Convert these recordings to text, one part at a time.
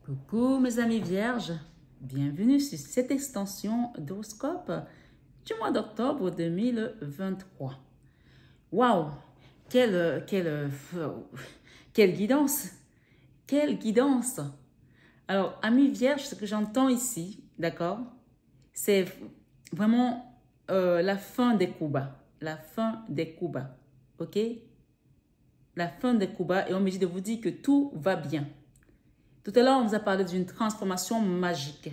Coucou mes amis vierges, bienvenue sur cette extension d'horoscope du mois d'octobre 2023. Waouh, quelle guidance, quelle guidance. Alors, amis vierges, ce que j'entends ici, d'accord, c'est vraiment la fin des coups bas, la fin des coups bas, ok? La fin des coups bas, et on me dit de vous dire que tout va bien. Tout à l'heure, on vous a parlé d'une transformation magique.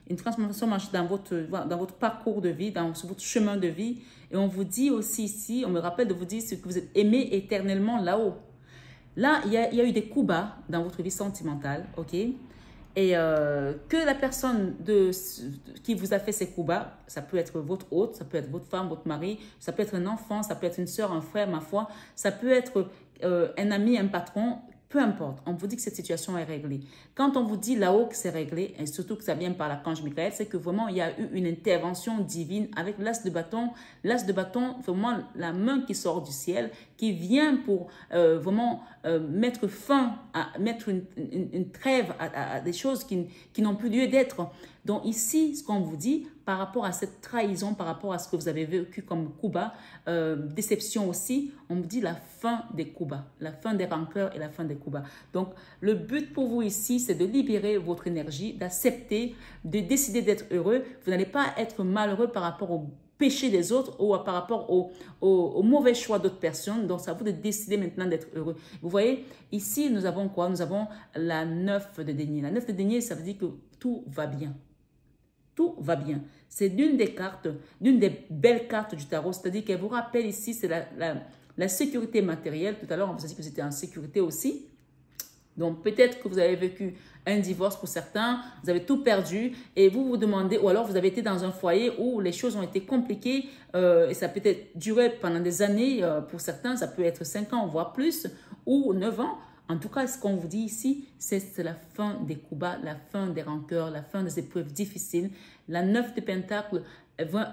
Une transformation magique dans votre parcours de vie, sur votre chemin de vie. Et on vous dit aussi ici, on me rappelle de vous dire que vous êtes aimé éternellement là-haut. Là, il y a eu des coups bas dans votre vie sentimentale, ok? Et que la personne qui vous a fait ces coups bas, ça peut être votre hôte, ça peut être votre femme, votre mari, ça peut être un enfant, ça peut être une soeur, un frère, ma foi, ça peut être un ami, un patron. Peu importe, on vous dit que cette situation est réglée. Quand on vous dit là-haut que c'est réglé, et surtout que ça vient par l'archange Michael, c'est que vraiment il y a eu une intervention divine avec l'as de bâton. L'as de bâton, vraiment la main qui sort du ciel, qui vient pour vraiment mettre fin, mettre une trêve à des choses qui n'ont plus lieu d'être. Donc ici, ce qu'on vous dit par rapport à cette trahison, par rapport à ce que vous avez vécu comme coup bas, déception aussi, on vous dit la fin des coups bas, la fin des rancœurs et la fin des coups bas. Donc le but pour vous ici, c'est de libérer votre énergie, d'accepter, de décider d'être heureux. Vous n'allez pas être malheureux par rapport au péché des autres ou par rapport au mauvais choix d'autres personnes. Donc, c'est à vous de décider maintenant d'être heureux. Vous voyez, ici, nous avons quoi? Nous avons la 9 de denier. La 9 de denier, ça veut dire que tout va bien. Tout va bien. C'est l'une des cartes, l'une des belles cartes du tarot. C'est-à-dire qu'elle vous rappelle ici, c'est la sécurité matérielle. Tout à l'heure, on vous a dit que vous étiez en sécurité aussi. Donc, peut-être que vous avez vécu un divorce pour certains, vous avez tout perdu et vous vous demandez, ou alors vous avez été dans un foyer où les choses ont été compliquées et ça peut être duré pendant des années. Pour certains, ça peut être 5 ans, voire plus, ou 9 ans. En tout cas, ce qu'on vous dit ici, c'est la fin des coups bas, la fin des rancœurs, la fin des épreuves difficiles. La 9 de Pentacle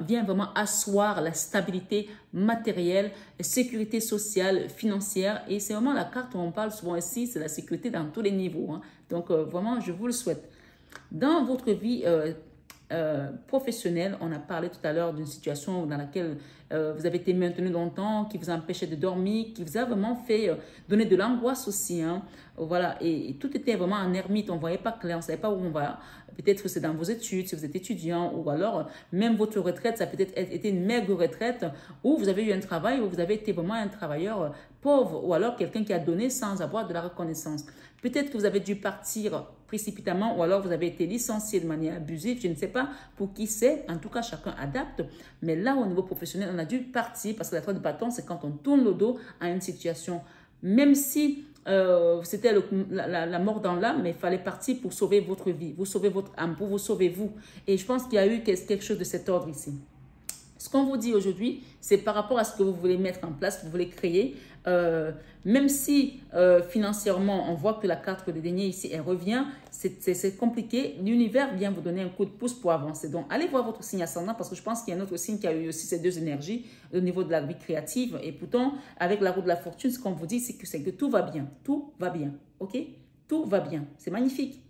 vient vraiment asseoir la stabilité matérielle, la sécurité sociale, financière. Et c'est vraiment la carte où on parle souvent ici, c'est la sécurité dans tous les niveaux. Hein. Donc, vraiment, je vous le souhaite. Dans votre vie professionnelle, on a parlé tout à l'heure d'une situation dans laquelle vous avez été maintenu longtemps, qui vous empêchait de dormir, qui vous a vraiment fait donner de l'angoisse aussi. Hein. Voilà, et tout était vraiment en ermite, on ne voyait pas clair, on ne savait pas où on va. Peut-être que c'est dans vos études, si vous êtes étudiant, ou alors même votre retraite, ça peut être été une maigre retraite, où vous avez eu un travail, où vous avez été vraiment un travailleur pauvre, ou alors quelqu'un qui a donné sans avoir de la reconnaissance. Peut-être que vous avez dû partir précipitamment, ou alors vous avez été licencié de manière abusive, je ne sais pas pour qui c'est, en tout cas chacun adapte, mais là au niveau professionnel, on a dû partir, parce que la 3 de bâton, c'est quand on tourne le dos à une situation, même si c'était la mort dans l'âme, mais il fallait partir pour sauver votre vie, pour sauver votre âme, pour vous sauver vous. Et je pense qu'il y a eu quelque chose de cet ordre ici. Ce qu'on vous dit aujourd'hui, c'est par rapport à ce que vous voulez mettre en place, que vous voulez créer. Même si financièrement, on voit que la carte de denier ici, elle revient, c'est compliqué. L'univers vient vous donner un coup de pouce pour avancer. Donc, allez voir votre signe ascendant parce que je pense qu'il y a un autre signe qui a eu aussi ces deux énergies au niveau de la vie créative. Et pourtant, avec la roue de la fortune, ce qu'on vous dit, c'est que tout va bien. Tout va bien. OK? Tout va bien. C'est magnifique.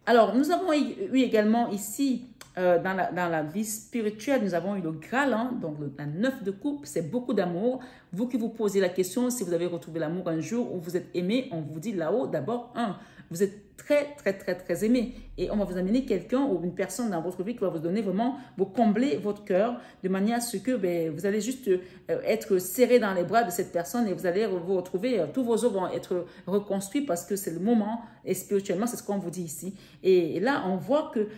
Alors, nous avons eu également ici, dans la vie spirituelle, nous avons eu le Graal, hein, donc la 9 de coupe, c'est beaucoup d'amour. Vous qui vous posez la question, si vous avez retrouvé l'amour un jour où vous êtes aimé, on vous dit là-haut, d'abord, vous êtes très aimé. Et on va vous amener quelqu'un ou une personne dans votre vie qui va vous donner vraiment, vous combler votre cœur de manière à ce que vous allez juste être serré dans les bras de cette personne et vous allez vous retrouver, tous vos os vont être reconstruits parce que c'est le moment et spirituellement, c'est ce qu'on vous dit ici. Et là, on voit que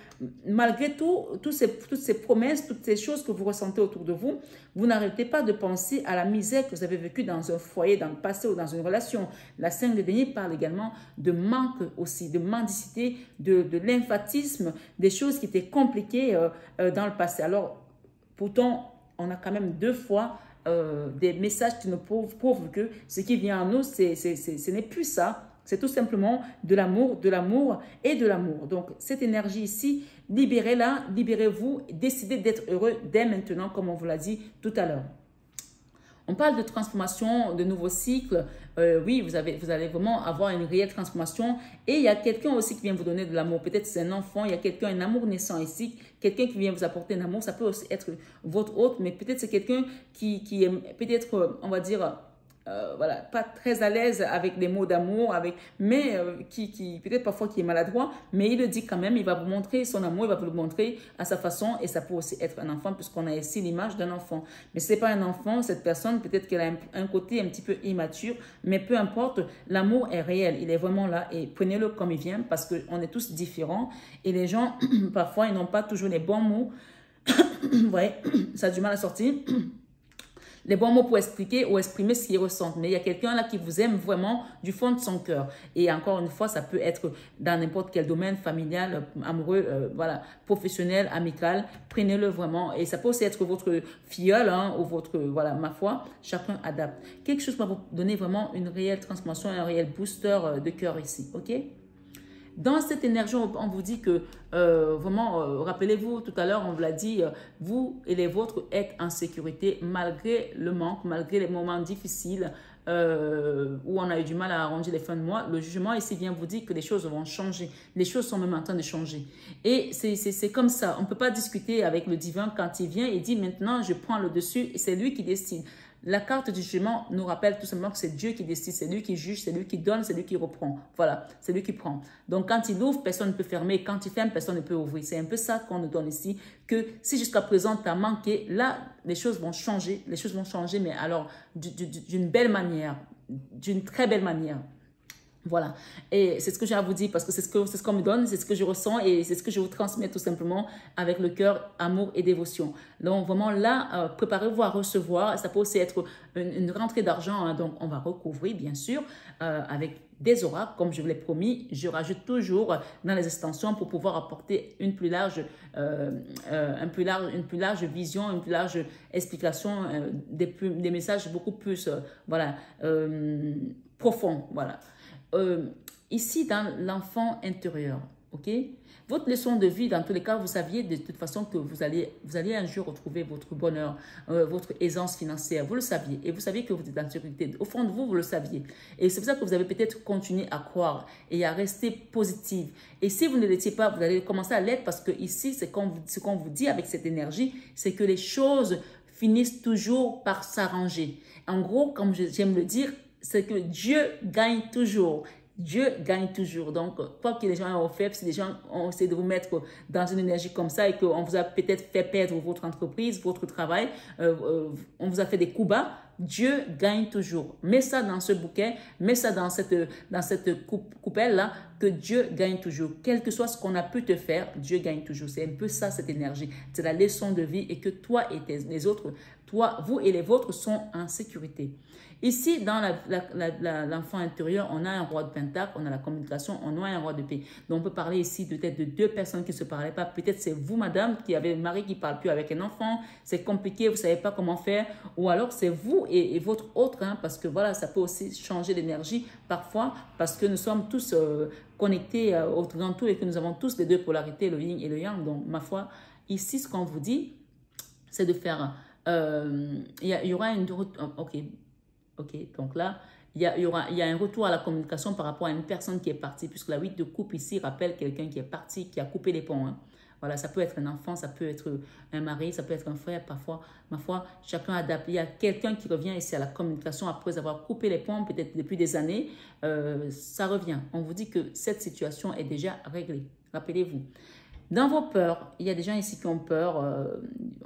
malgré toutes ces promesses, toutes ces choses que vous ressentez autour de vous, vous n'arrêtez pas de penser à la misère que vous avez vécue dans un foyer, dans le passé ou dans une relation. La 5 de denier parle également de manque aussi, de mendicité, de lymphatisme, des choses qui étaient compliquées dans le passé. Alors, pourtant, on a quand même 2 fois des messages qui nous prouvent que ce qui vient en nous, ce n'est plus ça. C'est tout simplement de l'amour et de l'amour. Donc, cette énergie ici, libérez-la, libérez-vous, décidez d'être heureux dès maintenant, comme on vous l'a dit tout à l'heure. On parle de transformation, de nouveaux cycles. Oui, vous allez vraiment avoir une réelle transformation. Et il y a quelqu'un aussi qui vient vous donner de l'amour. Peut-être c'est un enfant, il y a quelqu'un, un amour naissant ici. Quelqu'un qui vient vous apporter un amour. Ça peut aussi être votre hôte, mais peut-être c'est quelqu'un qui est peut-être, on va dire, voilà, pas très à l'aise avec des mots d'amour, mais qui peut-être parfois qui est maladroit, mais il le dit quand même, il va vous montrer son amour, il va vous le montrer à sa façon, et ça peut aussi être un enfant, puisqu'on a ici l'image d'un enfant. Mais ce n'est pas un enfant, cette personne, peut-être qu'elle a un côté un petit peu immature, mais peu importe, l'amour est réel, il est vraiment là, et prenez-le comme il vient, parce qu'on est tous différents, et les gens, parfois, ils n'ont pas toujours les bons mots. Vous voyez, ça a du mal à sortir. Les bons mots pour expliquer ou exprimer ce qu'ils ressentent. Mais il y a quelqu'un là qui vous aime vraiment du fond de son cœur. Et encore une fois, ça peut être dans n'importe quel domaine, familial, amoureux, voilà, professionnel, amical. Prenez-le vraiment. Et ça peut aussi être votre filleul hein, ou votre, voilà, ma foi. Chacun adapte. Quelque chose va vous donner vraiment une réelle transformation, un réel booster de cœur ici. OK? Dans cette énergie, on vous dit que, vraiment, rappelez-vous, tout à l'heure, on vous l'a dit, vous et les vôtres êtes en sécurité malgré le manque, malgré les moments difficiles où on a eu du mal à arranger les fins de mois. Le jugement ici vient vous dire que les choses vont changer. Les choses sont même en train de changer. Et c'est comme ça. On ne peut pas discuter avec le divin quand il vient et dit maintenant, je prends le dessus et c'est lui qui décide. La carte du jugement nous rappelle tout simplement que c'est Dieu qui décide, c'est lui qui juge, c'est lui qui donne, c'est lui qui reprend. Voilà, c'est lui qui prend. Donc, quand il ouvre, personne ne peut fermer. Quand il ferme, personne ne peut ouvrir. C'est un peu ça qu'on nous donne ici, que si jusqu'à présent, tu as manqué, là, les choses vont changer. Les choses vont changer, mais alors, d'une belle manière, d'une très belle manière. Voilà, et c'est ce que j'ai à vous dire parce que c'est ce qu'on me donne, c'est ce que je ressens et c'est ce que je vous transmets tout simplement avec le cœur, amour et dévotion. Donc vraiment là, préparez-vous à recevoir, ça peut aussi être une rentrée d'argent, hein, donc on va recouvrir bien sûr avec des oracles, comme je vous l'ai promis, je rajoute toujours dans les extensions pour pouvoir apporter une plus large vision, une plus large explication, des messages beaucoup plus voilà, profonds, voilà. Ici, dans l'enfant intérieur, ok? Votre leçon de vie, dans tous les cas, vous saviez de toute façon que vous allez un jour retrouver votre bonheur, votre aisance financière. Vous le saviez. Et vous saviez que vous êtes en sécurité. Au fond de vous, vous le saviez. Et c'est pour ça que vous avez peut-être continué à croire et à rester positive. Et si vous ne l'étiez pas, vous allez commencer à l'être parce que ici, ce qu'on vous dit avec cette énergie, c'est que les choses finissent toujours par s'arranger. En gros, comme j'aime le dire, c'est que Dieu gagne toujours. Dieu gagne toujours. Donc, quoi que les gens ont fait, si les gens ont essayé de vous mettre dans une énergie comme ça et qu'on vous a peut-être fait perdre votre entreprise, votre travail, on vous a fait des coups bas, Dieu gagne toujours. Mets ça dans ce bouquet, mets ça dans cette coupelle-là, que Dieu gagne toujours. Quel que soit ce qu'on a pu te faire, Dieu gagne toujours. C'est un peu ça, cette énergie. C'est la leçon de vie et que toi et les autres, vous et les vôtres sont en sécurité. Ici, dans l'enfant intérieur, on a un roi de pentacle, on a la communication, on a un roi de paix. Donc, on peut parler ici peut-être de deux personnes qui ne se parlaient pas. Peut-être c'est vous, madame, qui avez un mari qui ne parle plus avec un enfant. C'est compliqué, vous ne savez pas comment faire. Ou alors, c'est vous et votre autre, hein, parce que voilà, ça peut aussi changer l'énergie parfois, parce que nous sommes tous connectés au grand tout et que nous avons tous les deux polarités, le yin et le yang. Donc, ma foi, ici, ce qu'on vous dit, c'est de faire... il y aura une... Ok, donc là, il y a un retour à la communication par rapport à une personne qui est partie, puisque la 8 de coupe ici rappelle quelqu'un qui est parti, qui a coupé les ponts. Hein. Voilà, ça peut être un enfant, ça peut être un mari, ça peut être un frère, parfois, ma foi, chacun adapte. Il y a quelqu'un qui revient ici à la communication après avoir coupé les ponts, peut-être depuis des années, ça revient. On vous dit que cette situation est déjà réglée, rappelez-vous. Dans vos peurs, il y a des gens ici qui ont peur.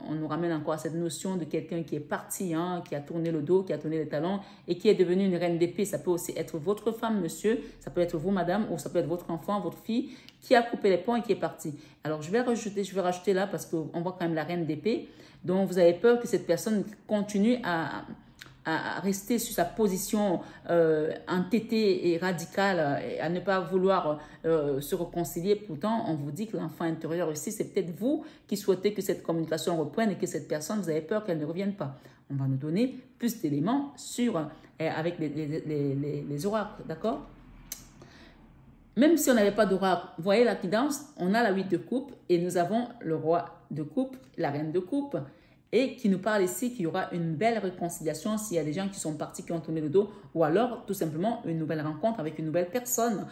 On nous ramène encore à cette notion de quelqu'un qui est parti, hein, qui a tourné le dos, qui a tourné les talons et qui est devenu une reine d'épée. Ça peut aussi être votre femme, monsieur, ça peut être vous, madame, ou ça peut être votre enfant, votre fille, qui a coupé les ponts et qui est parti. Alors, je vais rajouter là parce qu'on voit quand même la reine d'épée. Donc, vous avez peur que cette personne continue à rester sur sa position entêtée et radicale, et à ne pas vouloir se réconcilier. Pourtant, on vous dit que l'enfant intérieur ici, c'est peut-être vous qui souhaitez que cette communication reprenne et que cette personne, vous avez peur qu'elle ne revienne pas. On va nous donner plus d'éléments avec les oracles, d'accord? Même si on n'avait pas d'oracle, vous voyez la guidance, on a la 8 de coupe et nous avons le roi de coupe, la reine de coupe. et qui nous parle ici qu'il y aura une belle réconciliation s'il y a des gens qui sont partis, qui ont tourné le dos, ou alors tout simplement une nouvelle rencontre avec une nouvelle personne.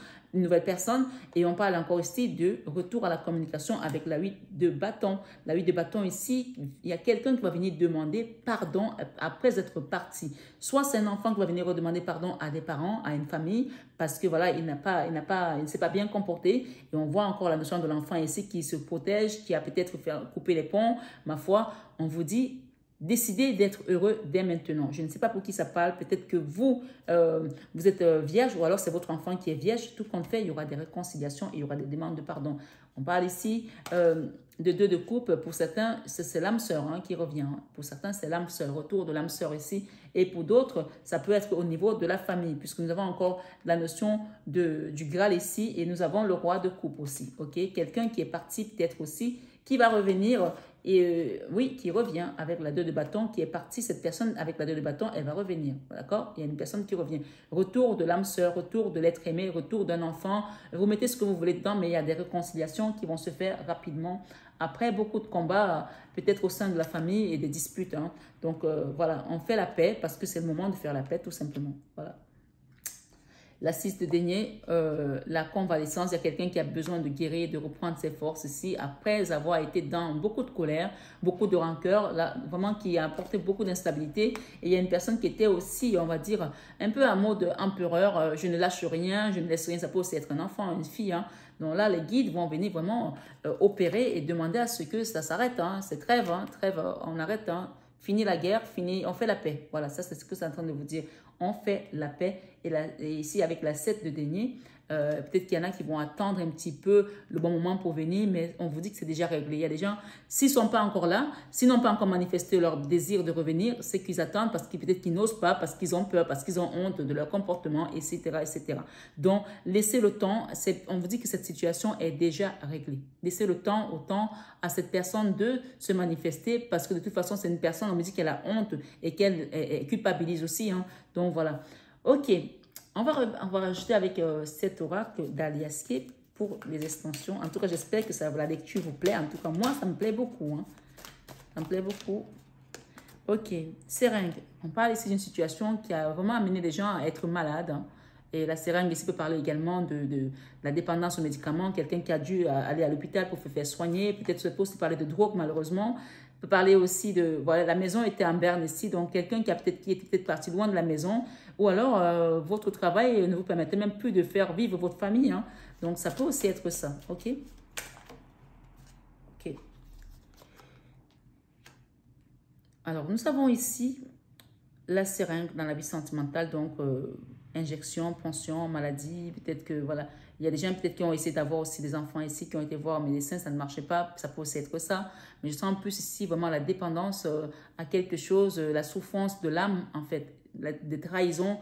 Et on parle encore ici de retour à la communication avec la 8 de bâton. La 8 de bâton ici, il y a quelqu'un qui va venir demander pardon après être parti. Soit c'est un enfant qui va venir redemander pardon à des parents, à une famille, parce que voilà, il ne s'est pas bien comporté. Et on voit encore la notion de l'enfant ici qui se protège, qui a peut-être fait couper les ponts. Ma foi, on vous dit, décidez d'être heureux dès maintenant. Je ne sais pas pour qui ça parle. Peut-être que vous, vous êtes vierge ou alors c'est votre enfant qui est vierge. Tout compte fait, il y aura des réconciliations, il y aura des demandes de pardon. On parle ici de deux de couple. Pour certains, c'est l'âme sœur qui revient. Pour certains, c'est l'âme sœur, retour de l'âme sœur ici. Et pour d'autres, ça peut être au niveau de la famille, puisque nous avons encore la notion du Graal ici et nous avons le roi de coupe aussi. Ok, quelqu'un qui est parti peut-être aussi, qui va revenir et oui, qui revient avec la 2 de bâton, qui est partie. Cette personne avec la 2 de bâton, elle va revenir. D'accord? Il y a une personne qui revient. Retour de l'âme sœur, retour de l'être aimé, retour d'un enfant. Vous mettez ce que vous voulez dedans, mais il y a des réconciliations qui vont se faire rapidement. Après beaucoup de combats, peut-être au sein de la famille et des disputes. Donc voilà, on fait la paix parce que c'est le moment de faire la paix tout simplement. Voilà. La 6 de denier, la convalescence, il y a quelqu'un qui a besoin de guérir, de reprendre ses forces ici, après avoir été dans beaucoup de colère, beaucoup de rancœur, là, vraiment qui a apporté beaucoup d'instabilité. Et il y a une personne qui était aussi, on va dire, un peu en mode empereur, je ne lâche rien, je ne laisse rien, ça peut aussi être un enfant, une fille. Donc là, les guides vont venir vraiment opérer et demander à ce que ça s'arrête. C'est trêve, trêve, on arrête. Fini la guerre, fini, on fait la paix. Voilà, ça c'est ce que c'est en train de vous dire. On fait la paix. Et ici, avec la 7 de denier, peut-être qu'il y en a qui vont attendre un petit peu le bon moment pour venir, mais on vous dit que c'est déjà réglé. Il y a des gens, s'ils ne sont pas encore là, s'ils n'ont pas encore manifesté leur désir de revenir, c'est qu'ils attendent parce qu'ils peut-être qu'ils n'osent pas, parce qu'ils ont peur, parce qu'ils ont honte de leur comportement, etc., etc. Donc, laissez le temps. On vous dit que cette situation est déjà réglée. Laissez le temps au temps à cette personne de se manifester parce que de toute façon, c'est une personne, on me dit qu'elle a honte et qu'elle culpabilise aussi. Donc, voilà. Ok, on va rajouter avec cet oracle d'Aliasqué pour les extensions. En tout cas, j'espère que la lecture vous plaît. En tout cas, moi, ça me plaît beaucoup. Ça me plaît beaucoup. Ok, seringue. On parle ici d'une situation qui a vraiment amené les gens à être malades. Et la seringue ici peut parler également de la dépendance aux médicaments. Quelqu'un qui a dû aller à l'hôpital pour se faire soigner. Peut-être se peut aussi parler de drogue, malheureusement. On peut parler aussi de, voilà, la maison était en berne ici, donc quelqu'un qui était peut-être parti loin de la maison, ou alors votre travail ne vous permettait même plus de faire vivre votre famille. Donc ça peut aussi être ça, ok? Ok. Alors nous avons ici la seringue dans la vie sentimentale, donc injection, pension, maladie, peut-être que voilà, il y a des gens peut-être qui ont essayé d'avoir aussi des enfants ici, qui ont été voir un médecin, ça ne marchait pas, ça peut aussi être ça, mais je sens plus ici vraiment la dépendance à quelque chose, la souffrance de l'âme en fait, des trahisons,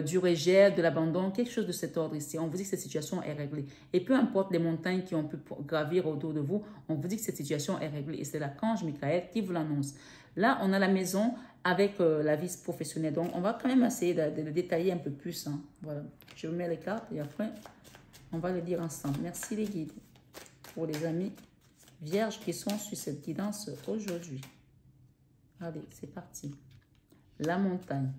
du rejet, de l'abandon, quelque chose de cet ordre ici. On vous dit que cette situation est réglée. Et peu importe les montagnes qui ont pu gravir autour de vous, on vous dit que cette situation est réglée. Et c'est l'archange Michael qui vous l'annonce. Là, on a la maison avec la vie professionnelle. Donc, on va quand même essayer de le détailler un peu plus. Voilà. Je vous mets les cartes et après, on va le lire ensemble. Merci les guides pour les amis vierges qui sont sur cette guidance aujourd'hui. Allez, c'est parti. La montagne.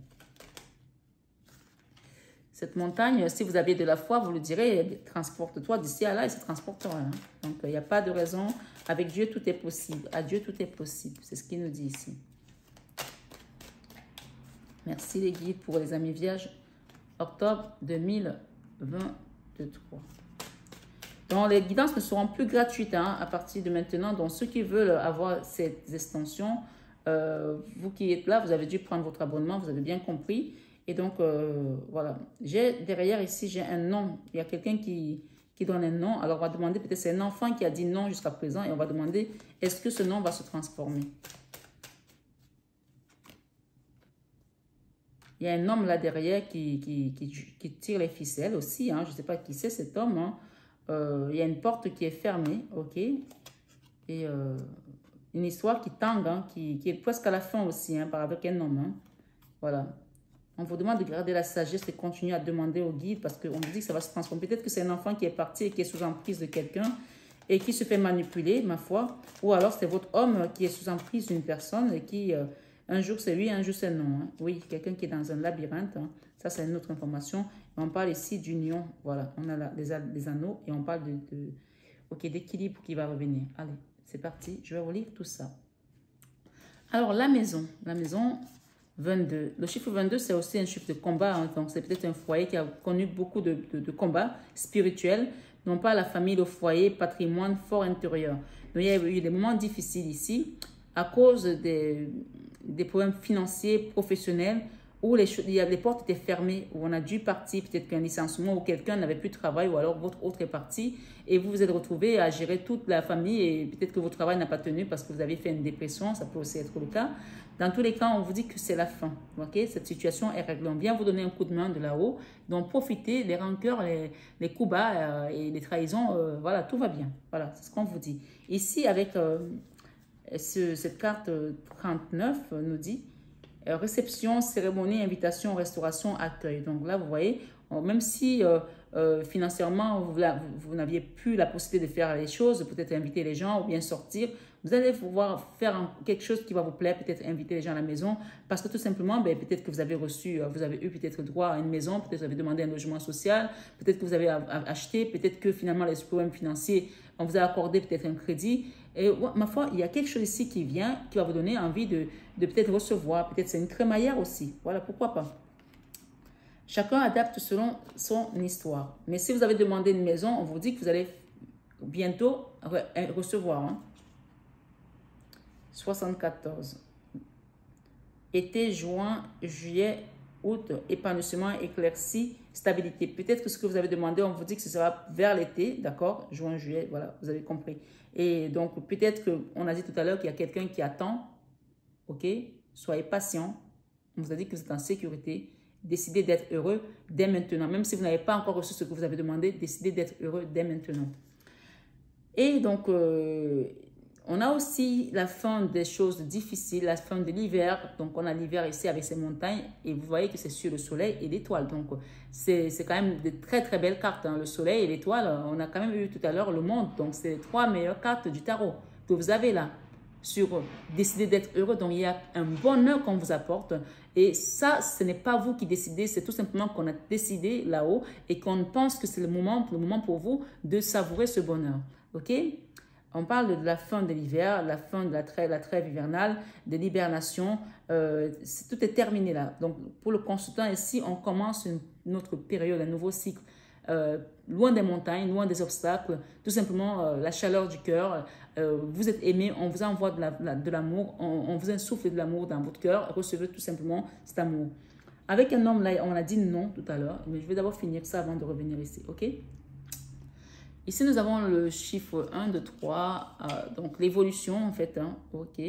Cette montagne, si vous avez de la foi, vous le direz, transporte-toi d'ici à là et se transportera. Donc, il n'y a pas de raison. Avec Dieu, tout est possible. À Dieu, tout est possible. C'est ce qu'il nous dit ici. Merci les guides pour les amis vierges. Octobre 2023. Donc, les guidances ne seront plus gratuites à partir de maintenant. Donc, ceux qui veulent avoir ces extensions, vous qui êtes là, vous avez dû prendre votre abonnement, vous avez bien compris. Et donc, voilà. Derrière ici, j'ai un nom. Il y a quelqu'un qui donne un nom. Alors, on va demander, peut-être c'est un enfant qui a dit non jusqu'à présent. Et on va demander, est-ce que ce nom va se transformer? Il y a un homme là derrière qui tire les ficelles aussi. Je ne sais pas qui c'est cet homme. Il y a une porte qui est fermée. OK. Et une histoire qui tangue, qui est presque à la fin aussi, avec un homme. Voilà. On vous demande de garder la sagesse et continuer à demander au guide parce qu'on vous dit que ça va se transformer. Peut-être que c'est un enfant qui est parti et qui est sous emprise de quelqu'un. et qui se fait manipuler, ma foi, ou alors c'est votre homme qui est sous emprise d'une personne et qui, un jour c'est oui, un jour c'est non. Hein. Oui, quelqu'un qui est dans un labyrinthe, hein. Ça c'est une autre information. On parle ici d'union, voilà, on a les anneaux et on parle ok, d'équilibre qui va revenir. Allez, c'est parti, je vais vous lire tout ça. Alors, la maison 22. Le chiffre 22, c'est aussi un chiffre de combat. Hein, donc, c'est peut-être un foyer qui a connu beaucoup de combats spirituels, non pas la famille, le foyer, patrimoine fort intérieur. Donc, il y a eu des moments difficiles ici à cause des problèmes financiers, professionnels, où les portes étaient fermées, où on a dû partir, peut-être qu'un licenciement, ou quelqu'un n'avait plus de travail, ou alors votre autre est parti, et vous vous êtes retrouvé à gérer toute la famille, et peut-être que votre travail n'a pas tenu parce que vous avez fait une dépression, ça peut aussi être le cas. Dans tous les cas, on vous dit que c'est la fin, ok? Cette situation est réglée. On vient vous donner un coup de main de là-haut, donc profitez, les rancœurs, les coups bas et les trahisons, voilà, tout va bien. Voilà, c'est ce qu'on vous dit. Ici, avec cette carte 39, nous dit réception, cérémonie, invitation, restauration, accueil. Donc là, vous voyez, même si financièrement, vous n'aviez plus la possibilité de faire les choses, peut-être inviter les gens ou bien sortir, vous allez pouvoir faire quelque chose qui va vous plaire, peut-être inviter les gens à la maison, parce que tout simplement, ben, peut-être que vous avez eu peut-être droit à une maison, peut-être que vous avez demandé un logement social, peut-être que vous avez acheté, peut-être que finalement les problèmes financiers, on vous a accordé peut-être un crédit. Et ma foi, il y a quelque chose ici qui vient, qui va vous donner envie de peut-être recevoir, peut-être c'est une crémaillère aussi, voilà, pourquoi pas. Chacun adapte selon son histoire. Mais si vous avez demandé une maison, on vous dit que vous allez bientôt recevoir. Hein. 74. Été, juin, juillet, août, épanouissement, éclaircie, stabilité. Peut-être que ce que vous avez demandé, on vous dit que ce sera vers l'été, d'accord? Juin, juillet, voilà, vous avez compris. Et donc, peut-être qu'on a dit tout à l'heure qu'il y a quelqu'un qui attend, ok? Soyez patient. On vous a dit que vous êtes en sécurité. Décidez d'être heureux dès maintenant. Même si vous n'avez pas encore reçu ce que vous avez demandé, décidez d'être heureux dès maintenant. Et donc, on a aussi la fin des choses difficiles, la fin de l'hiver. Donc, on a l'hiver ici avec ces montagnes et vous voyez que c'est sur le soleil et l'étoile. Donc, c'est quand même de très, très belles cartes. Hein. Le soleil et l'étoile, on a quand même eu tout à l'heure le monde. Donc, c'est les 3 meilleures cartes du tarot que vous avez là sur décider d'être heureux. Donc, il y a un bonheur qu'on vous apporte. Et ça, ce n'est pas vous qui décidez, c'est tout simplement qu'on a décidé là-haut et qu'on pense que c'est le moment pour vous de savourer ce bonheur. OK? On parle de la fin de l'hiver, la fin de la trêve hivernale, de l'hibernation. Tout est terminé là. Donc, pour le consultant ici, on commence une autre période, un nouveau cycle. Loin des montagnes, loin des obstacles, tout simplement la chaleur du cœur. Vous êtes aimé, on vous envoie de l'amour, on vous insuffle de l'amour dans votre cœur. Recevez tout simplement cet amour. Avec un homme, là, on a dit non tout à l'heure, mais je vais d'abord finir ça avant de revenir ici, ok? Ici, nous avons le chiffre 1, 2, 3, donc l'évolution en fait, hein, ok.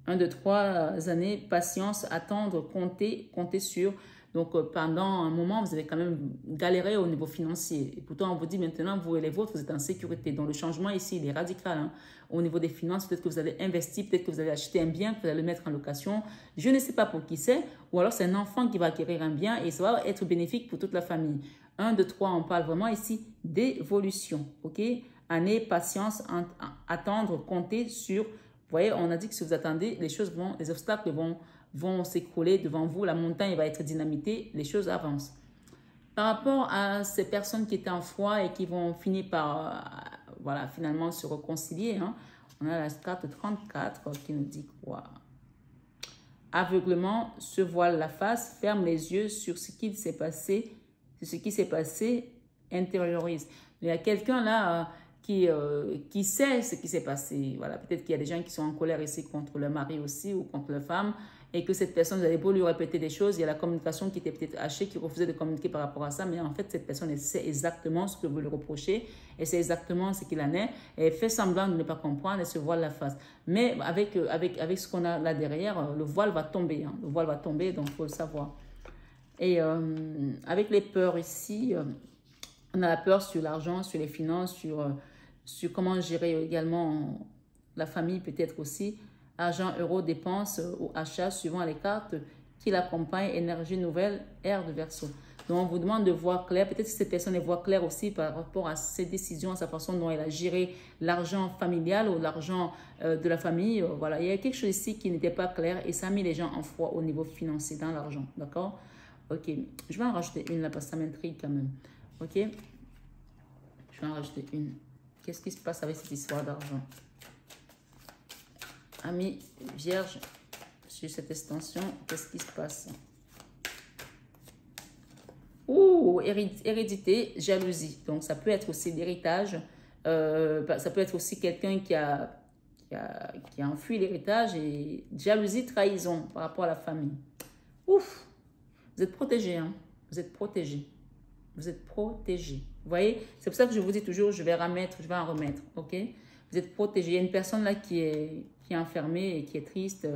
1, 2, 3 années, patience, attendre, compter sur. Donc, pendant un moment, vous avez quand même galéré au niveau financier. Et pourtant, on vous dit maintenant, vous et les vôtres, vous êtes en sécurité. Donc, le changement ici, il est radical. Hein. Au niveau des finances, peut-être que vous allez investir, peut-être que vous allez acheter un bien, que vous allez le mettre en location. Je ne sais pas pour qui c'est. Ou alors, c'est un enfant qui va acquérir un bien et ça va être bénéfique pour toute la famille. 1, 2, 3, on parle vraiment ici d'évolution. OK? Année, patience, attendre, compter sur. Vous voyez, on a dit que si vous attendez, les obstacles vont s'écrouler devant vous, la montagne va être dynamitée, les choses avancent. Par rapport à ces personnes qui étaient en foi et qui vont finir par, voilà, finalement se réconcilier, hein, on a la carte 34 qui nous dit quoi? Aveuglement, se voile la face, ferme les yeux sur ce qui s'est passé, intériorise. Il y a quelqu'un là qui sait ce qui s'est passé. Voilà, peut-être qu'il y a des gens qui sont en colère ici contre leur mari aussi ou contre leur femme et que cette personne, vous allez beau lui répéter des choses, il y a la communication qui était peut-être hachée, qui refusait de communiquer par rapport à ça, mais en fait, cette personne, elle sait exactement ce que vous lui reprochez, et c'est exactement ce qu'il en est, et elle fait semblant de ne pas comprendre, elle se voile la face. Mais avec ce qu'on a là derrière, le voile va tomber, hein. Le voile va tomber, donc il faut le savoir. Et avec les peurs ici, on a la peur sur l'argent, sur les finances, sur comment gérer également la famille peut-être aussi. Argent, euros, dépenses ou achats suivant les cartes qui l'accompagnent. Énergie nouvelle, air de Verseau. Donc, on vous demande de voir clair. Peut-être que cette personne voit clair aussi par rapport à ses décisions, à sa façon dont elle a géré l'argent familial ou l'argent de la famille. Voilà, il y a quelque chose ici qui n'était pas clair et ça a mis les gens en froid au niveau financier dans l'argent. D'accord? Ok, je vais en rajouter une là parce que ça m'intrigue quand même. Ok? Je vais en rajouter une. Qu'est-ce qui se passe avec cette histoire d'argent? Amis vierge, sur cette extension, qu'est-ce qui se passe? Ouh, hérédité, jalousie. Donc, ça peut être aussi l'héritage. Ça peut être aussi quelqu'un qui a enfui l'héritage et jalousie, trahison par rapport à la famille. Ouf, vous êtes protégé, hein? Vous êtes protégé. Vous êtes protégé. Vous voyez, c'est pour ça que je vous dis toujours, je vais en remettre, ok? Vous êtes protégé. Il y a une personne là qui est enfermée et qui est triste.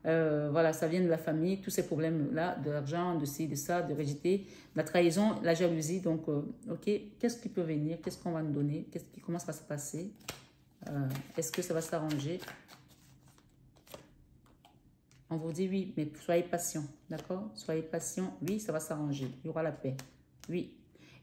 Voilà, ça vient de la famille, tous ces problèmes-là, de l'argent, de ci, de ça, de rigidité, la trahison, la jalousie. Donc, ok, qu'est-ce qui peut venir? Qu'est-ce qu'on va nous donner? Comment ça va se passer? Est-ce que ça va s'arranger? On vous dit oui, mais soyez patient, d'accord? Soyez patient, oui, ça va s'arranger, il y aura la paix, oui.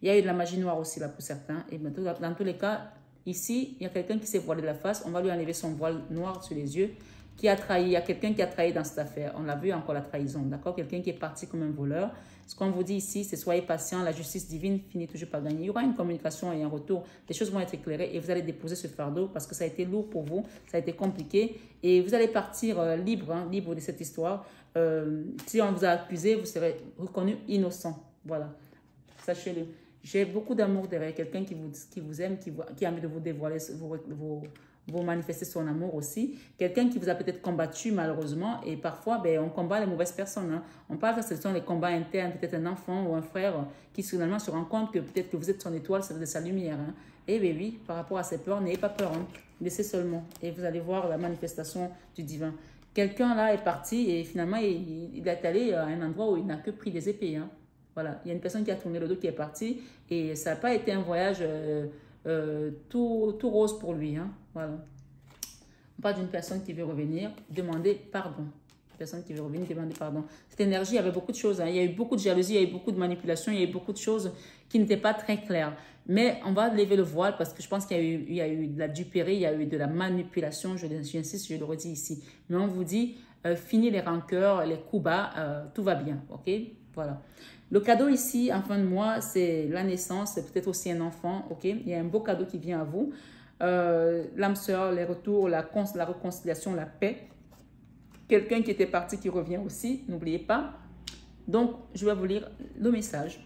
Il y a eu de la magie noire aussi là pour certains, et dans tous les cas, ici, il y a quelqu'un qui s'est voilé de la face, on va lui enlever son voile noir sur les yeux, qui a trahi, il y a quelqu'un qui a trahi dans cette affaire, on l'a vu encore la trahison, d'accord? Quelqu'un qui est parti comme un voleur. Ce qu'on vous dit ici, c'est soyez patient, la justice divine finit toujours par gagner. Il y aura une communication et un retour, les choses vont être éclairées et vous allez déposer ce fardeau parce que ça a été lourd pour vous, ça a été compliqué et vous allez partir libre, hein, libre de cette histoire. Si on vous a accusé, vous serez reconnu innocent, voilà, sachez-le. J'ai beaucoup d'amour derrière quelqu'un qui vous aime, qui a envie de vous dévoiler vous manifester son amour aussi. Quelqu'un qui vous a peut-être combattu malheureusement et parfois ben, on combat les mauvaises personnes. Hein. On parle que ce sont les combats internes, peut-être un enfant ou un frère qui finalement se rend compte que peut-être que vous êtes son étoile, c'est de sa lumière. Hein. Et bien oui, par rapport à ces peurs, n'ayez pas peur. Hein. Laissez seulement et vous allez voir la manifestation du divin. Quelqu'un là est parti et finalement il est allé à un endroit où il n'a que pris des épées. Hein. Voilà, il y a une personne qui a tourné le dos qui est partie et ça n'a pas été un voyage tout rose pour lui. Hein. Voilà. On parle d'une personne qui veut revenir, demander pardon. Une personne qui veut revenir, demander pardon. Cette énergie, il y avait beaucoup de choses. Hein. Il y a eu beaucoup de jalousie, il y a eu beaucoup de manipulation, il y a eu beaucoup de choses qui n'étaient pas très claires. Mais on va lever le voile parce que je pense qu'il y a eu de la duperie, il y a eu de la manipulation. J'insiste, je le redis ici. Mais on vous dit, fini les rancœurs, les coups bas, tout va bien. Ok? Voilà. Le cadeau ici, en fin de mois, c'est la naissance, c'est peut-être aussi un enfant, ok? Il y a un beau cadeau qui vient à vous. L'âme sœur, les retours, la réconciliation, la paix. Quelqu'un qui était parti qui revient aussi, n'oubliez pas. Donc, je vais vous lire le message.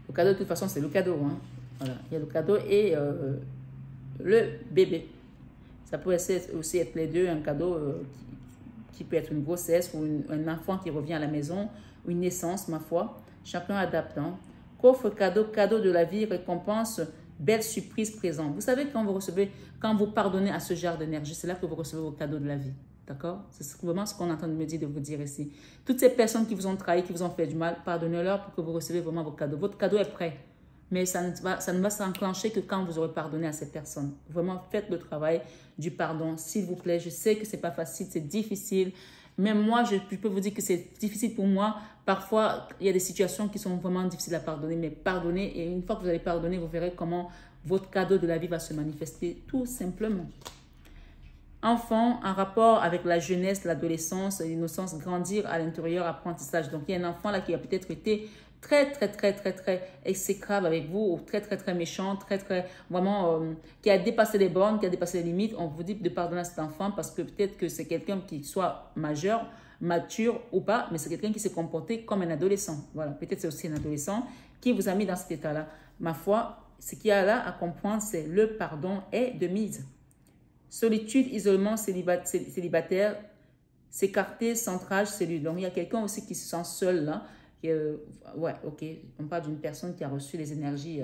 Le cadeau, de toute façon, c'est le cadeau. Hein? Voilà. Il y a le cadeau et le bébé. Ça peut aussi être les deux, un cadeau qui peut être une grossesse ou un enfant qui revient à la maison, une naissance, ma foi. Chacun adapte. Hein. Coffre cadeau, cadeau de la vie, récompense, belle surprise présent. Vous savez, quand vous pardonnez à ce genre d'énergie, c'est là que vous recevez vos cadeaux de la vie. D'accord? C'est vraiment ce qu'on entend de me dire, de vous dire ici. Toutes ces personnes qui vous ont trahi, qui vous ont fait du mal, pardonnez-leur pour que vous recevez vraiment vos cadeaux. Votre cadeau est prêt. Mais ça ne va s'enclencher que quand vous aurez pardonné à ces personnes. Vraiment, faites le travail du pardon, s'il vous plaît. Je sais que ce n'est pas facile, c'est difficile. Même moi, je peux vous dire que c'est difficile pour moi. Parfois, il y a des situations qui sont vraiment difficiles à pardonner. Mais pardonnez, et une fois que vous allez pardonner, vous verrez comment votre cadeau de la vie va se manifester tout simplement. Enfant, en rapport avec la jeunesse, l'adolescence, l'innocence, grandir à l'intérieur, apprentissage. Donc, il y a un enfant là qui a peut-être été très exécrable avec vous, ou très méchant, vraiment, qui a dépassé les bornes, qui a dépassé les limites. On vous dit de pardonner à cet enfant parce que peut-être que c'est quelqu'un qui soit majeur, mature ou pas, mais c'est quelqu'un qui s'est comporté comme un adolescent. Voilà, peut-être c'est aussi un adolescent qui vous a mis dans cet état-là. Ma foi, ce qu'il y a là à comprendre, c'est le pardon est de mise. Solitude, isolement, célibataire, s'écarter, centrage, cellule. Donc, il y a quelqu'un aussi qui se sent seul là. Ouais, ok. On parle d'une personne qui a reçu les énergies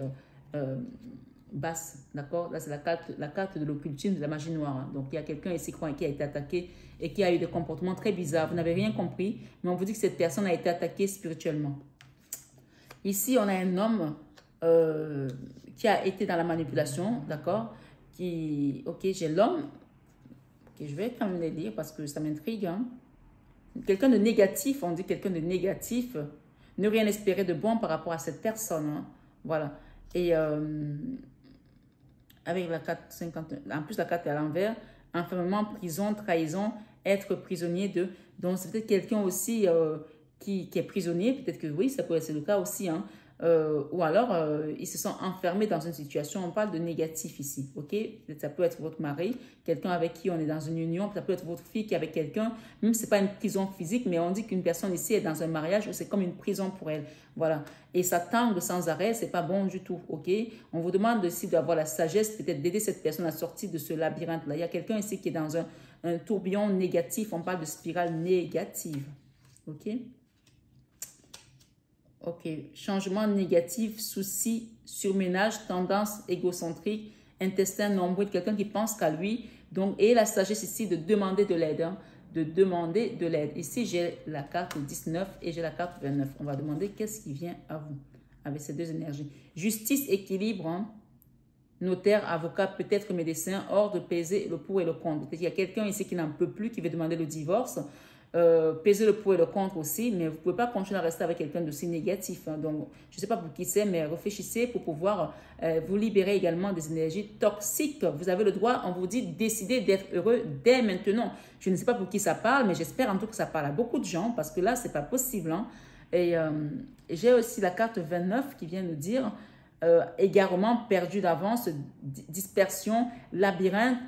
basses, d'accord? Là, c'est la carte de l'occultisme, de la magie noire. Hein. Donc, il y a quelqu'un ici qui a été attaqué et qui a eu des comportements très bizarres. Vous n'avez rien compris, mais on vous dit que cette personne a été attaquée spirituellement. Ici, on a un homme qui a été dans la manipulation, d'accord? Ok, j'ai l'homme. Ok, je vais quand même les lire parce que ça m'intrigue. Hein. Quelqu'un de négatif, on dit quelqu'un de négatif. Ne rien espérer de bon par rapport à cette personne. Hein. Voilà. Et avec la carte 51, en plus la carte est à l'envers, enfermement, prison, trahison, être prisonnier de... Donc c'est peut-être quelqu'un aussi qui est prisonnier, peut-être que oui, ça peut être le cas aussi, hein. Ou alors ils se sont enfermés dans une situation, on parle de négatif ici, ok? Ça peut être votre mari, quelqu'un avec qui on est dans une union, ça peut être votre fille qui est avec quelqu'un, même si ce n'est pas une prison physique, mais on dit qu'une personne ici est dans un mariage, c'est comme une prison pour elle, voilà. Et ça tangue sans arrêt, c'est pas bon du tout, ok? On vous demande aussi d'avoir la sagesse, peut-être d'aider cette personne à sortir de ce labyrinthe-là. Il y a quelqu'un ici qui est dans un tourbillon négatif, on parle de spirale négative, ok? Ok, changement négatif, souci, surménage, tendance égocentrique, intestin nombreux, quelqu'un qui pense qu'à lui. Donc, et la sagesse ici de demander de l'aide, hein, de demander de l'aide. Ici, j'ai la carte 19 et j'ai la carte 29. On va demander qu'est-ce qui vient à vous avec ces deux énergies. Justice, équilibre, hein, notaire, avocat, peut-être médecin, ordre, peser le pour et le contre. Il y a quelqu'un ici qui n'en peut plus, qui veut demander le divorce. Peser le pour et le contre aussi, mais vous ne pouvez pas continuer à rester avec quelqu'un d'aussi négatif. Hein. Donc, je ne sais pas pour qui c'est, mais réfléchissez pour pouvoir vous libérer également des énergies toxiques. Vous avez le droit, on vous dit, décider d'être heureux dès maintenant. Je ne sais pas pour qui ça parle, mais j'espère en tout cas que ça parle à beaucoup de gens, parce que là, ce n'est pas possible. Hein. Et j'ai aussi la carte 29 qui vient nous dire égarement, perdu d'avance, dispersion, labyrinthe,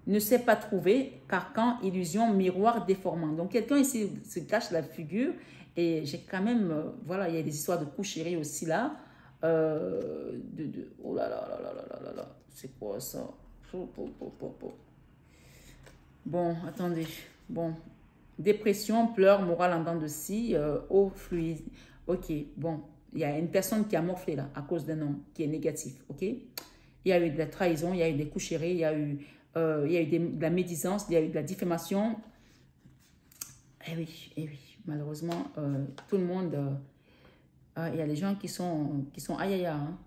ne sait pas trouver, carcan, illusion, miroir déformant. Donc, quelqu'un ici se cache la figure et j'ai quand même, voilà, il y a des histoires de coucherie aussi là. Oh là là là là là là là, c'est quoi ça? Bon, attendez. Bon, dépression, pleurs, morale en dents de scie, eau fluide. Ok, bon, il y a une personne qui a morflé là à cause d'un homme qui est négatif, ok? Il y a eu de la trahison, il y a eu des coucheries, il y a eu de la médisance, il y a eu de la diffamation. Eh oui, malheureusement, tout le monde, il y a des gens qui sont aïe aïe aïe, hein.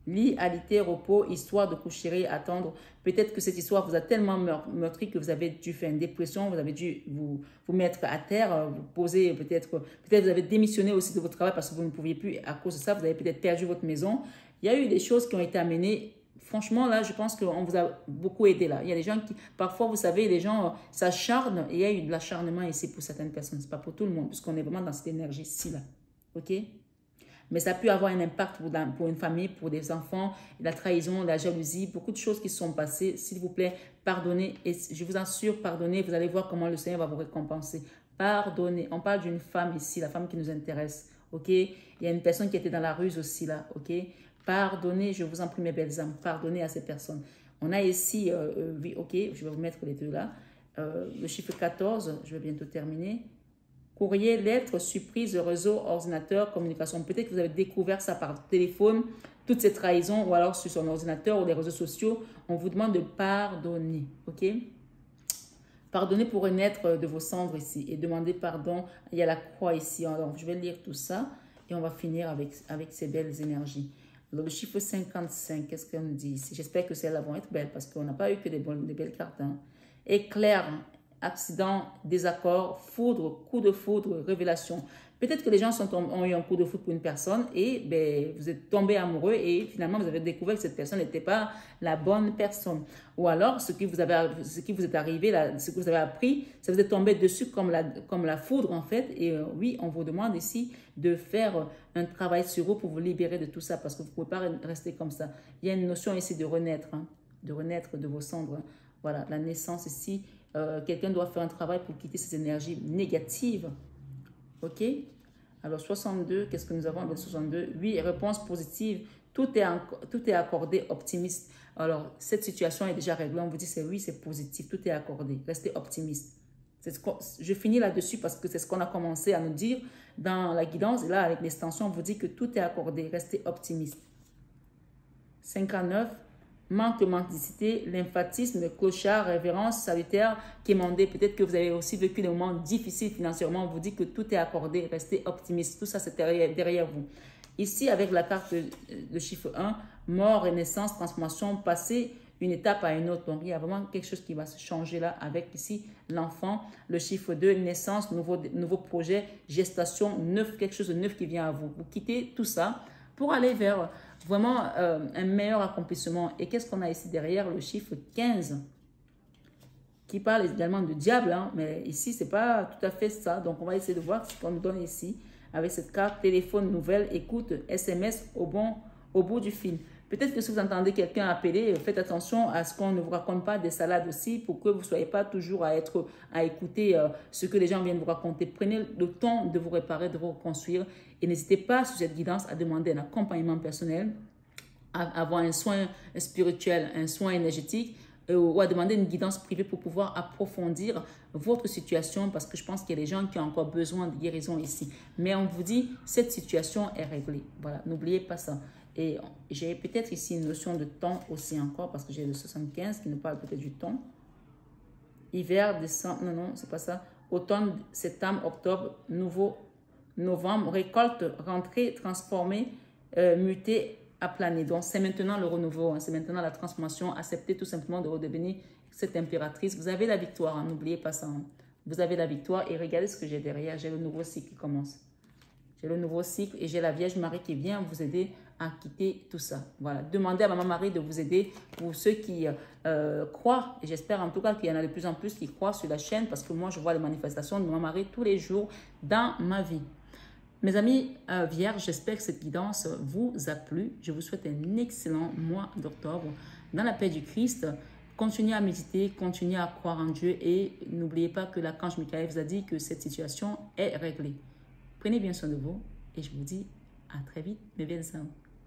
Lit, alité, repos, histoire de coucherie, attendre. Peut-être que cette histoire vous a tellement meurtri que vous avez dû faire une dépression, vous avez dû vous mettre à terre, vous poser peut-être vous avez démissionné aussi de votre travail parce que vous ne pouviez plus à cause de ça, vous avez peut-être perdu votre maison. Il y a eu des choses qui ont été amenées. Franchement, là, je pense qu'on vous a beaucoup aidé là. Il y a des gens qui, parfois, vous savez, les gens s'acharnent et il y a eu de l'acharnement ici pour certaines personnes. Ce n'est pas pour tout le monde, puisqu'on est vraiment dans cette énergie-ci là. OK? Mais ça peut avoir un impact pour une famille, pour des enfants, la trahison, la jalousie, beaucoup de choses qui se sont passées. S'il vous plaît, pardonnez. Et je vous assure, pardonnez. Vous allez voir comment le Seigneur va vous récompenser. Pardonnez. On parle d'une femme ici, la femme qui nous intéresse. OK? Il y a une personne qui était dans la ruse aussi là. OK? Pardonnez, je vous en prie mes belles âmes, pardonnez à ces personnes. On a ici, oui, ok, je vais vous mettre les deux là. Le chiffre 14, je vais bientôt terminer. Courrier, lettres, surprise, réseau, ordinateur, communication. Peut-être que vous avez découvert ça par téléphone, toutes ces trahisons, ou alors sur son ordinateur ou les réseaux sociaux. On vous demande de pardonner, ok? Pardonnez pour renaître de vos cendres ici et demandez pardon. Il y a la croix ici. Alors, je vais lire tout ça et on va finir avec ces belles énergies. Alors, le chiffre 55, qu'est-ce qu'on nous dit ici? J'espère que celles-là vont être belles parce qu'on n'a pas eu que des belles cartes. Hein. Éclair, accident, désaccord, foudre, coup de foudre, révélation. Peut-être que les gens ont eu un coup de foudre pour une personne et ben, vous êtes tombé amoureux et finalement vous avez découvert que cette personne n'était pas la bonne personne. Ou alors, ce qui vous est arrivé, là, ce que vous avez appris, ça vous est tombé dessus comme la foudre en fait. Et oui, on vous demande ici de faire un travail sur vous pour vous libérer de tout ça parce que vous ne pouvez pas rester comme ça. Il y a une notion ici de renaître, hein, de renaître de vos cendres. Hein. Voilà, la naissance ici. Quelqu'un doit faire un travail pour quitter ces énergies négatives. OK? Alors, 62, qu'est-ce que nous avons avec 62? Oui, réponse positive. Tout est accordé, optimiste. Alors, cette situation est déjà réglée. On vous dit, oui, c'est positif. Tout est accordé. Restez optimiste. Je finis là-dessus parce que c'est ce qu'on a commencé à nous dire dans la guidance. Et là, avec l'extension, on vous dit que tout est accordé. Restez optimiste. 59. Manque de mendicité, lymphatisme, clochard, révérence, salutaire, quémandé. Peut-être que vous avez aussi vécu des moments difficiles financièrement. On vous dit que tout est accordé. Restez optimiste. Tout ça, c'est derrière vous. Ici, avec la carte de chiffre 1, mort, renaissance, transformation, passé, une étape à une autre. Donc, il y a vraiment quelque chose qui va se changer là avec ici l'enfant, le chiffre 2, naissance, nouveau projet, gestation, neuf, quelque chose de neuf qui vient à vous. Vous quittez tout ça pour aller vers vraiment un meilleur accomplissement. Et qu'est-ce qu'on a ici derrière? Le chiffre 15 qui parle également de diable, hein, mais ici, ce n'est pas tout à fait ça. Donc, on va essayer de voir ce qu'on nous donne ici avec cette carte téléphone, nouvelle, écoute, SMS au bout du fil. Peut-être que si vous entendez quelqu'un appeler, faites attention à ce qu'on ne vous raconte pas des salades aussi pour que vous ne soyez pas toujours à écouter ce que les gens viennent vous raconter. Prenez le temps de vous réparer, de vous reconstruire et n'hésitez pas sur cette guidance à demander un accompagnement personnel, à avoir un soin spirituel, un soin énergétique ou à demander une guidance privée pour pouvoir approfondir votre situation parce que je pense qu'il y a des gens qui ont encore besoin de guérison ici. Mais on vous dit, cette situation est réglée. Voilà, n'oubliez pas ça. Et j'ai peut-être ici une notion de temps aussi encore parce que j'ai le 75 qui nous parle peut-être du temps. Hiver, décembre, non, c'est pas ça. Automne, septembre, octobre, novembre, récolte, rentrée, transformée, mutée, aplaner. Donc, c'est maintenant le renouveau, hein, c'est maintenant la transformation. Acceptez tout simplement de redevenir cette impératrice. Vous avez la victoire, hein, n'oubliez pas ça. Hein. Vous avez la victoire et regardez ce que j'ai derrière. J'ai le nouveau cycle qui commence. J'ai le nouveau cycle et j'ai la Vierge Marie qui vient vous aider à quitter tout ça. Voilà. Demandez à Maman Marie de vous aider pour ceux qui croient. Et j'espère en tout cas qu'il y en a de plus en plus qui croient sur la chaîne parce que moi, je vois les manifestations de Maman Marie tous les jours dans ma vie. Mes amis vierges, j'espère que cette guidance vous a plu. Je vous souhaite un excellent mois d'octobre dans la paix du Christ. Continuez à méditer, continuez à croire en Dieu et n'oubliez pas que l'archange Michael vous a dit que cette situation est réglée. Prenez bien soin de vous et je vous dis à très vite, mes belles âmes.